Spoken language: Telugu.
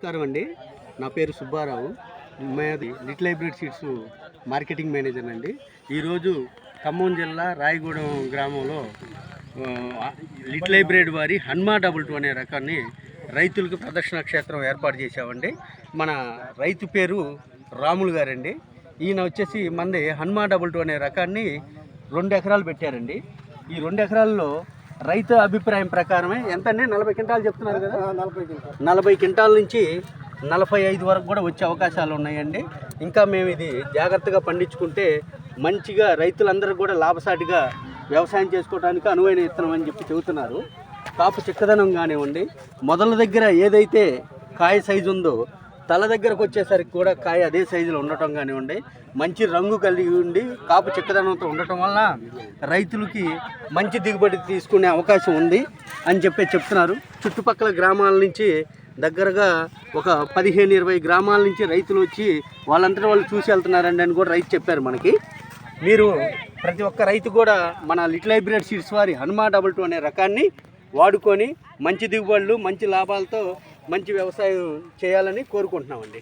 నమస్కారం అండి. నా పేరు సుబ్బారావు. మాది little hybrid seeds marketing manager అండి. ఈరోజు ఖమ్మం జిల్లా రాయగూడెం గ్రామంలో లిటిల్ హైబ్రిడ్ వారి హన్మా డబుల్ 2 అనే రకాన్ని రైతులకు ప్రదర్శన క్షేత్రం ఏర్పాటు చేశామండి. మన రైతు పేరు రాములు గారండి. ఈయన వచ్చేసి మంది హన్మా డబుల్ 2 అనే రకాన్ని 2 ఎకరాలు పెట్టారండి. ఈ 2 ఎకరాల్లో రైతు అభిప్రాయం ప్రకారమే ఎంతండి, 40 క్వింటాలు చెప్తున్నారు కదా. 40 క్వింటాల నుంచి 45 వరకు కూడా వచ్చే అవకాశాలు ఉన్నాయండి. ఇంకా మేము ఇది జాగ్రత్తగా పండించుకుంటే మంచిగా రైతులందరూ కూడా లాభసాటిగా వ్యవసాయం చేసుకోవడానికి అనువైన విత్తనం అని చెప్పి చెబుతున్నారు. కాపు చిక్కదనం కానివ్వండి, మొదల దగ్గర ఏదైతే కాయ సైజు ఉందో తల దగ్గరకు వచ్చేసరికి కూడా కాయ అదే సైజులో ఉండటం కానివ్వండి, మంచి రంగు కలిగి ఉండి కాపు చిక్కదనంతో ఉండటం వల్ల రైతులకి మంచి దిగుబడి తీసుకునే అవకాశం ఉంది అని చెప్తున్నారు. చుట్టుపక్కల గ్రామాల నుంచి దగ్గరగా ఒక 15-20 గ్రామాల నుంచి రైతులు వచ్చి వాళ్ళంతా వాళ్ళు చూసి వెళ్తున్నారండి అని కూడా రైతు చెప్పారు మనకి. మీరు ప్రతి ఒక్క రైతు కూడా మన లిటిల్ హైబ్రిడ్ సీడ్స్ వారి హన్మా డబుల్ 2 అనే రకాన్ని వాడుకొని మంచి దిగుబడులు మంచి లాభాలతో మంచి వ్యవసాయం చేయాలని కోరుకుంటున్నామండి.